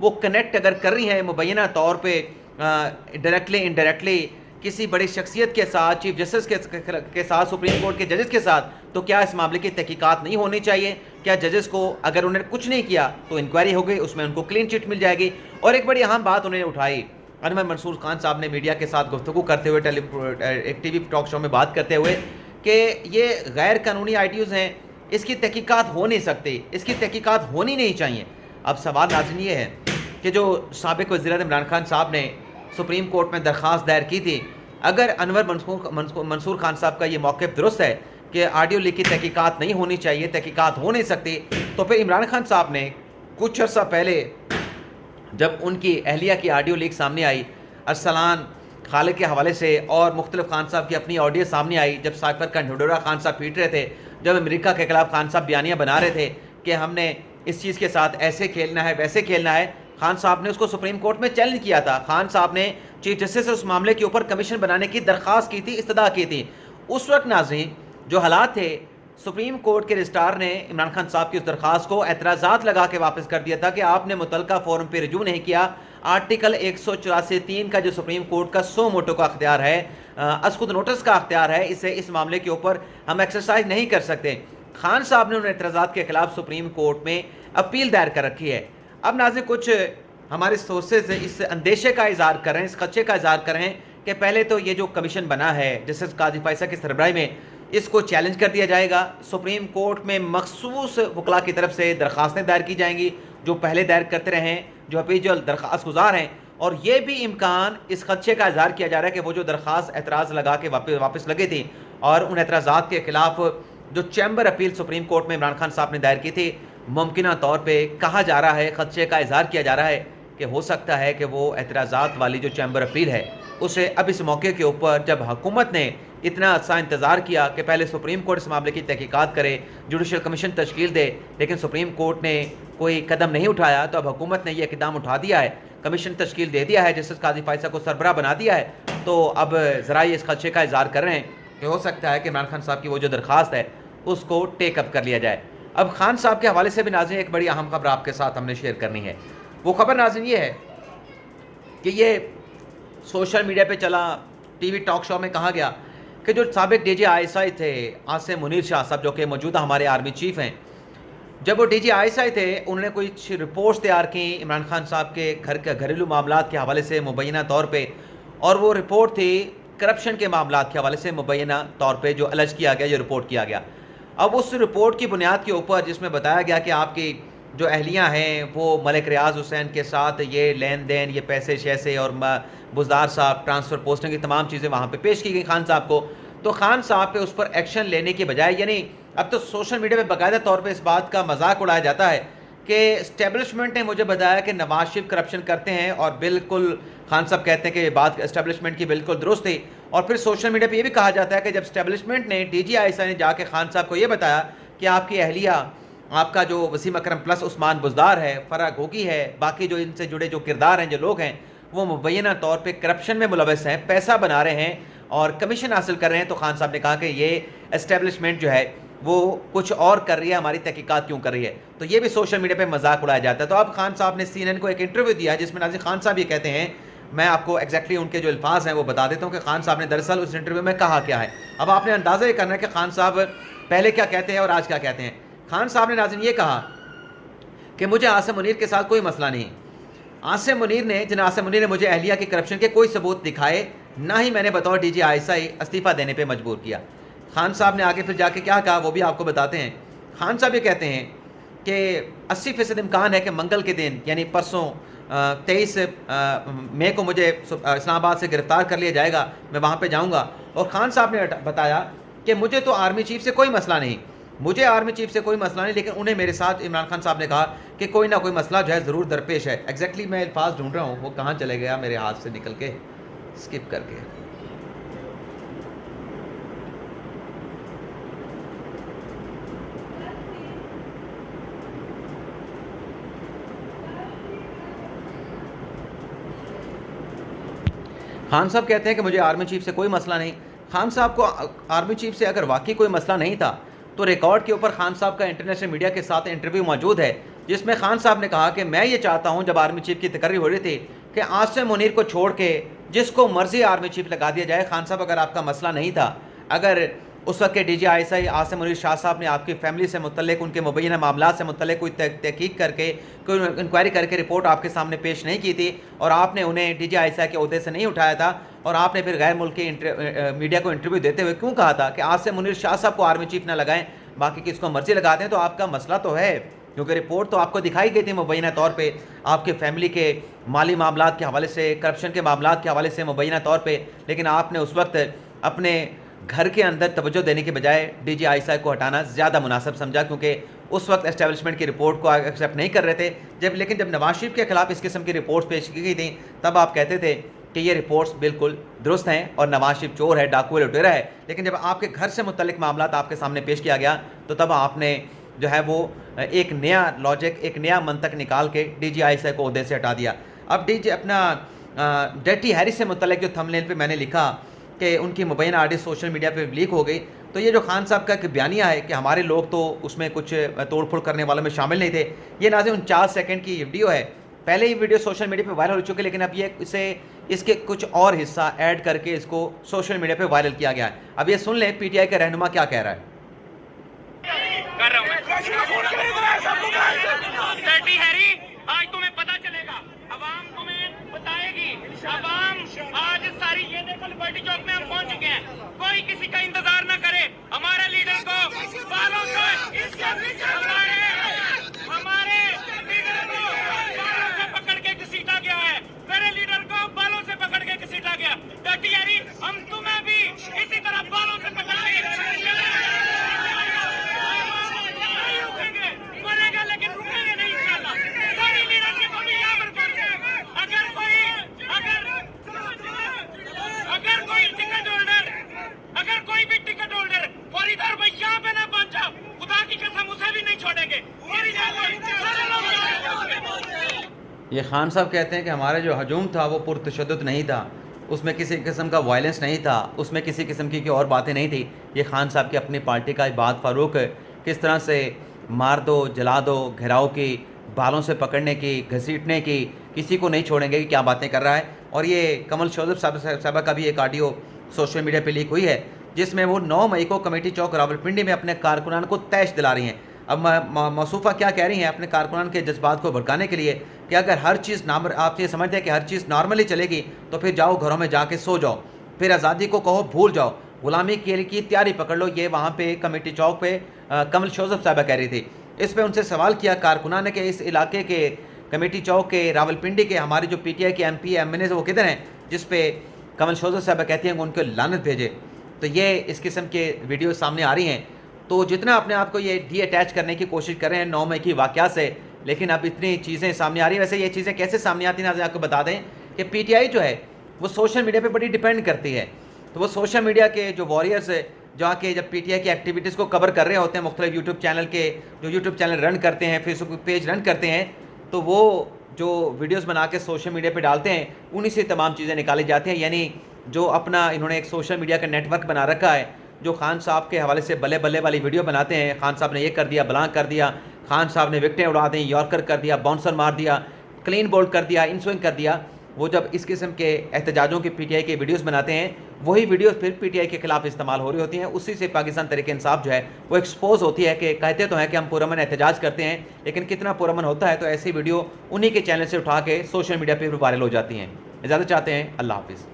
وہ کنیکٹ اگر کر رہی ہیں مبینہ طور پہ ڈائریکٹلی انڈائریکٹلی کسی بڑی شخصیت کے ساتھ، چیف جسٹس کے ساتھ، سپریم کورٹ کے ججز کے ساتھ، تو کیا اس معاملے کی تحقیقات نہیں ہونی چاہیے؟ کیا ججز کو اگر انہوں نے کچھ نہیں کیا تو انکوائری ہو گئی، اس میں ان کو کلین چٹ مل جائے گی؟ اور ایک بڑی اہم بات انہوں نے اٹھائی، انور منصور خان صاحب نے میڈیا کے ساتھ گفتگو کرتے ہوئے ایک ٹی وی ٹاک شو میں بات کرتے ہوئے کہ یہ غیر قانونی آئیڈیوز ہیں، اس کی تحقیقات ہو نہیں سکتی، اس کی تحقیقات ہونی نہیں چاہیے۔ اب سوال ناظرین یہ ہے کہ جو سابق وزیر اعظم عمران خان صاحب نے سپریم کورٹ میں درخواست دائر کی تھی، اگر انور منصور خان صاحب کا یہ موقف درست ہے کہ آڈیو لیک کی تحقیقات نہیں ہونی چاہیے، تحقیقات ہو نہیں سکتی، تو پھر عمران خان صاحب نے کچھ عرصہ پہلے جب ان کی اہلیہ کی آڈیو لیک سامنے آئی، ارسلان خالد کے حوالے سے، اور مختلف خان صاحب کی اپنی آڈیو سامنے آئی، جب سائفر کا ڈھڈورا خان صاحب پیٹ رہے تھے، جب امریکہ کے خلاف خان صاحب بیانیاں بنا رہے تھے کہ ہم نے اس چیز کے ساتھ ایسے کھیلنا ہے ویسے کھیلنا ہے، خان صاحب نے اس کو سپریم کورٹ میں چیلنج کیا تھا۔ خان صاحب نے چیف جسٹس سے اس معاملے کے اوپر کمیشن بنانے کی درخواست کی تھی، استدعا کی تھی۔ اس وقت ناظرین جو حالات تھے، سپریم کورٹ کے رجسٹرار نے عمران خان صاحب کی اس درخواست کو اعتراضات لگا کے واپس کر دیا تھا کہ آپ نے متعلقہ فورم پہ رجوع نہیں کیا۔ آرٹیکل 184(3) کا جو سپریم کورٹ کا سو موٹو کا اختیار ہے، از خود نوٹس کا اختیار ہے، اسے اس معاملے کے اوپر ہم ایکسرسائز نہیں کر سکتے۔ خان صاحب نے ان اعتراضات کے خلاف سپریم کورٹ میں اپیل دائر کر رکھی ہے۔ اب ناظرین کچھ ہمارے سورسز اس اندیشے کا اظہار کر رہے ہیں، اس خدشے کا اظہار کر رہے ہیں کہ پہلے تو یہ جو کمیشن بنا ہے جسٹس قاضی فائصہ کی سربراہی میں، اس کو چیلنج کر دیا جائے گا، سپریم کورٹ میں مخصوص وکلاء کی طرف سے درخواستیں دائر کی جائیں گی جو پہلے دائر کرتے رہے ہیں، جو اپیجل درخواست گزار ہیں، اور یہ بھی امکان اس خدشے کا اظہار کیا جا رہا ہے کہ وہ جو درخواست اعتراض لگا کے واپس لگے تھی اور ان اعتراضات کے خلاف جو چیمبر اپیل سپریم کورٹ میں عمران خان صاحب نے دائر کی تھی، ممکنہ طور پہ کہا جا رہا ہے، خدشے کا اظہار کیا جا رہا ہے کہ ہو سکتا ہے کہ وہ اعتراضات والی جو چیمبر اپیل ہے اسے اب اس موقع کے اوپر، جب حکومت نے اتنا عرصہ انتظار کیا کہ پہلے سپریم کورٹ اس معاملے کی تحقیقات کرے، جوڈیشل کمیشن تشکیل دے، لیکن سپریم کورٹ نے کوئی قدم نہیں اٹھایا، تو اب حکومت نے یہ اقدام اٹھا دیا ہے، کمیشن تشکیل دے دیا ہے، جسٹس قاضی فائصہ کو سربراہ بنا دیا ہے، تو اب ذرائع اس خدشے کا اظہار کر رہے ہیں کہ ہو سکتا ہے کہ عمران خان صاحب کی وہ جو درخواست ہے اس کو ٹیک اپ کر لیا جائے۔ اب خان صاحب کے حوالے سے بھی ناظرین ایک بڑی اہم خبر آپ کے ساتھ ہم نے شیئر کرنی ہے۔ وہ خبر ناظرین یہ ہے کہ یہ سوشل میڈیا پہ چلا، ٹی وی ٹاک شو میں کہا گیا کہ جو سابق ڈی جی آئی ایس آئی تھے عاصم منیر شاہ صاحب، جو کہ موجودہ ہمارے آرمی چیف ہیں، جب وہ ڈی جی آئی ایس آئی تھے انہوں نے کچھ رپورٹس تیار کی عمران خان صاحب کے گھریلو معاملات کے حوالے سے مبینہ طور پہ، اور وہ رپورٹ تھی کرپشن کے معاملات کے حوالے سے مبینہ طور پہ جو الج کیا گیا، یہ رپورٹ کیا گیا۔ اب اس رپورٹ کی بنیاد کے اوپر جس میں بتایا گیا کہ آپ کی جو اہلیاں ہیں وہ ملک ریاض حسین کے ساتھ یہ لین دین، یہ پیسے شیسے، اور بزدار صاحب ٹرانسفر پوسٹنگ کی تمام چیزیں وہاں پہ پیش کی گئی خان صاحب کو، تو خان صاحب پہ اس پر ایکشن لینے کی بجائے، یعنی اب تو سوشل میڈیا پہ باقاعدہ طور پہ اس بات کا مذاق اڑایا جاتا ہے کہ اسٹیبلشمنٹ نے مجھے بتایا کہ نواز شریف کرپشن کرتے ہیں، اور بالکل خان صاحب کہتے ہیں کہ یہ بات اسٹیبلشمنٹ کی بالکل درست تھی، اور پھر سوشل میڈیا پہ یہ بھی کہا جاتا ہے کہ جب اسٹیبلشمنٹ نے ڈی جی آئی ایس آئی نے جا کے خان صاحب کو یہ بتایا کہ آپ کی اہلیہ، آپ کا جو وسیم اکرم پلس عثمان بزدار ہے، فرح گوگی ہے، باقی جو ان سے جڑے جو کردار ہیں، جو لوگ ہیں، وہ مبینہ طور پہ کرپشن میں ملوث ہیں، پیسہ بنا رہے ہیں اور کمیشن حاصل کر رہے ہیں، تو خان صاحب نے کہا کہ یہ اسٹیبلشمنٹ جو ہے وہ کچھ اور کر رہی ہے، ہماری تحقیقات کیوں کر رہی ہے؟ تو یہ بھی سوشل میڈیا پہ مذاق اڑایا جاتا ہے۔ تو اب خان صاحب نے سی این این کو ایک انٹرویو دیا جس میں ناظرین خان صاحب یہ کہتے ہیں، میں آپ کو ایگزیکٹلی ان کے جو الفاظ ہیں وہ بتا دیتا ہوں کہ خان صاحب نے دراصل اس انٹرویو میں کہا کیا ہے۔ اب آپ نے اندازہ یہ کرنا ہے کہ خان صاحب پہلے کیا کہتے ہیں اور آج کیا کہتے ہیں۔ خان صاحب نے ناظرین یہ کہا کہ مجھے عاصم منیر کے ساتھ کوئی مسئلہ نہیں، عاصم منیر نے مجھے اہلیہ کی کرپشن کے کوئی ثبوت دکھائے، نہ ہی میں نے بطور ڈی جی آئی ایس آئی استعفیٰ دینے پہ مجبور کیا۔ خان صاحب نے آگے پھر جا کے کیا کہا وہ بھی آپ کو بتاتے ہیں۔ خان صاحب یہ کہتے ہیں کہ 80% امکان ہے کہ منگل کے دن، یعنی پرسوں 23 مئی کو مجھے اسلام آباد سے گرفتار کر لیا جائے گا، میں وہاں پہ جاؤں گا۔ اور خان صاحب نے بتایا کہ مجھے تو آرمی چیف سے کوئی مسئلہ نہیں، لیکن انہیں میرے ساتھ عمران خان صاحب نے کہا کہ کوئی نہ کوئی مسئلہ جو ہے ضرور درپیش ہے۔ ایگزیکٹلی میں الفاظ ڈھونڈ رہا ہوں، وہ کہاں چلے گیا میرے ہاتھ سے نکل کے، اسکپ کر کے۔ خان صاحب کہتے ہیں کہ مجھے آرمی چیف سے کوئی مسئلہ نہیں۔ خان صاحب کو آرمی چیف سے اگر واقعی کوئی مسئلہ نہیں تھا تو ریکارڈ کے اوپر خان صاحب کا انٹرنیشنل میڈیا کے ساتھ انٹرویو موجود ہے، جس میں خان صاحب نے کہا کہ میں یہ چاہتا ہوں، جب آرمی چیف کی تقرری ہو رہی تھی، کہ عاصم منیر کو چھوڑ کے جس کو مرضی آرمی چیف لگا دیا جائے۔ خان صاحب، اگر آپ کا مسئلہ نہیں تھا، اگر اس وقت کے D G I S I Asim Munir Shah sahab نے آپ کی فیملی سے متعلق، ان کے مبینہ معاملات سے متعلق کوئی تحقیق کر کے، کوئی انکوائری کر کے رپورٹ آپ کے سامنے پیش نہیں کی تھی، اور آپ نے انہیں ڈی جی آئی ایس آئی کے عہدے سے نہیں اٹھایا تھا، اور آپ نے پھر غیر ملکی میڈیا کو انٹرویو دیتے ہوئے کیوں کہا تھا کہ عاصم منیر شاہ صاحب کو آرمی چیف نہ لگائیں، باقی کس کو مرضی لگا دیں، تو آپ کا مسئلہ تو ہے، کیونکہ رپورٹ تو آپ کو دکھائی گئی تھی مبینہ طور پہ آپ کے فیملی کے مالی معاملات کے حوالے سے، کرپشن کے معاملات کے حوالے سے مبینہ طور پہ، لیکن آپ نے اس وقت اپنے گھر کے اندر توجہ دینے کے بجائے ڈی جی آئی ایس آئی کو ہٹانا زیادہ مناسب سمجھا، کیونکہ اس وقت اسٹیبلشمنٹ کی رپورٹ کو ایکسیپٹ نہیں کر رہے تھے، لیکن جب نواز شریف کے خلاف اس قسم کی رپورٹس پیش کی گئی تھیں، تب آپ کہتے تھے کہ یہ رپورٹس بالکل درست ہیں اور نواز شریف چور ہے، ڈاکو ہے، لٹیرا ہے، لیکن جب آپ کے گھر سے متعلق معاملات آپ کے سامنے پیش کیا گیا تو تب آپ نے جو ہے وہ ایک نیا لاجک، ایک نیا منطق نکال کے ڈی جی آئی ایس آئی کو عہدے سے ہٹا دیا۔ اب ڈیٹی ہیرس سے متعلق جو تھمب نیل پہ میں نے لکھا کہ ان کی مبینہ آڈیو سوشل میڈیا پہ لیک ہو گئی، تو یہ جو خان صاحب کا ایک بیانیہ ہے کہ ہمارے لوگ تو اس میں کچھ توڑ پھوڑ کرنے والوں میں شامل نہیں تھے، یہ ناظرین 49 سیکنڈ کی ویڈیو ہے، پہلے ہی ویڈیو سوشل میڈیا پہ وائرل ہو چکے، لیکن اب یہ اس کے کچھ اور حصہ ایڈ کر کے اس کو سوشل میڈیا پہ وائرل کیا گیا ہے۔ اب یہ سن لیں پی ٹی آئی کا رہنما کیا کہہ رہا ہے۔ آج تمہیں پتا چلے گا، عوام تمہیں بتائے گی، عوام آج ساری یہ دیکھو لبرٹی چوک میں ہم پہنچ چکے ہیں، کوئی کسی کا انتظار نہ کرے، ہمارے لیڈر کو بالوں سے ہمارے لیڈر کو بالوں سے پکڑ کے گھسیٹا گیا ہے، میرے لیڈر کو بالوں سے پکڑ کے گھسیٹا گیا، ڈٹی یاری ہم تمہیں بھی اسی طرح بالوں سے پکڑ کے مرے گا، لیکن رکیں گے نہیں انشاءاللہ۔ ساری لیڈرشپ ابھی یہاں پر پہنچے، اگر کوئی بھی ٹکٹ ہولڈر فوری طور پر یہاں پہ نہ پہنچا، خدا کی قسم اسے بھی نہیں چھوڑیں گے۔ یہ خان صاحب کہتے ہیں کہ ہمارا جو ہجوم تھا وہ پرتشدد نہیں تھا، اس میں کسی قسم کا وائلنس نہیں تھا، اس میں کسی قسم کی اور باتیں نہیں تھی۔ یہ خان صاحب کی اپنی پارٹی کا عباد فاروق کس طرح سے مار دو، جلا دو، گھیراؤ کی، بالوں سے پکڑنے کی، گھسیٹنے کی، کسی کو نہیں چھوڑیں گے، کیا باتیں کر رہا ہے۔ اور یہ کمل شوذب صاحبہ کا بھی ایک آڈیو سوشل میڈیا پہ لیک ہوئی ہے، جس میں وہ 9 مئی کو کمیٹی چوک راولپنڈی میں اپنے کارکنان کو تیش دلا رہی ہیں۔ اب موصوفہ کیا کہہ رہی ہیں اپنے کارکنان کے جذبات کو بھڑکانے کے لیے کہ اگر ہر چیز آپ یہ سمجھتے ہیں کہ ہر چیز نارملی چلے گی تو پھر جاؤ گھروں میں جا کے سو جاؤ، پھر آزادی کو کہو بھول جاؤ، غلامی کی تیاری پکڑ لو۔ یہ وہاں پہ کمیٹی چوک پہ کمل شوذب صاحبہ کہہ رہی تھی۔ اس پہ ان سے سوال کیا کارکنان نے کہ اس علاقے کے کمیٹی چوک کے راولپنڈی کے ہمارے جو پی ٹی آئی کے ایم پی ایم این اے وہ کدھر ہیں، جس پہ کمل شوذب صاحبہ کہتی ہیں کہ ان کو لعنت بھیجے۔ تو یہ اس قسم کے ویڈیو سامنے آ رہی ہیں، تو جتنا اپنے آپ کو یہ ڈی اٹیچ کرنے کی کوشش کر رہے ہیں 9 مئی کی واقعہ سے، لیکن اب اتنی چیزیں سامنے آ رہی ہیں۔ ویسے یہ چیزیں کیسے سامنے آتی ہیں آپ کو بتا دیں کہ پی ٹی آئی جو ہے وہ سوشل میڈیا پہ بڑی ڈیپینڈ کرتی ہے، تو وہ سوشل میڈیا کے جو واریئرز جہاں کے جب پی ٹی آئی کی ایکٹیویٹیز کو کور کر رہے ہوتے ہیں، مختلف یوٹیوب چینل کے جو یوٹیوب چینل رن کرتے ہیں، فیس بک پیج رن کرتے ہیں، تو وہ جو ویڈیوز بنا کے سوشل میڈیا پہ ڈالتے ہیں انہی سے تمام چیزیں نکالی جاتی ہیں۔ یعنی جو اپنا انہوں نے ایک سوشل میڈیا کا نیٹ ورک بنا رکھا ہے، جو خان صاحب کے حوالے سے بلے بلے والی ویڈیو بناتے ہیں، خان صاحب نے یہ کر دیا، بلانک کر دیا، خان صاحب نے وکٹیں اڑا دیں، یارکر کر دیا، باؤنسر مار دیا، کلین بولڈ کر دیا، ان سوئنگ کر دیا، وہ جب اس قسم کے احتجاجوں کی پی ٹی آئی کے ویڈیوز بناتے ہیں، وہی ویڈیوز پھر پی ٹی آئی کے خلاف استعمال ہو رہی ہوتی ہیں، اسی سے پاکستان تحریک انصاف جو ہے وہ ایکسپوز ہوتی ہے کہ کہتے تو ہیں کہ ہم پرامن احتجاج کرتے ہیں، لیکن کتنا پرامن ہوتا ہے، تو ایسی ویڈیو انہی کے چینل سے اٹھا کے سوشل میڈیا پہ وائرل ہو جاتی ہیں۔ اجازت چاہتے ہیں، اللہ حافظ۔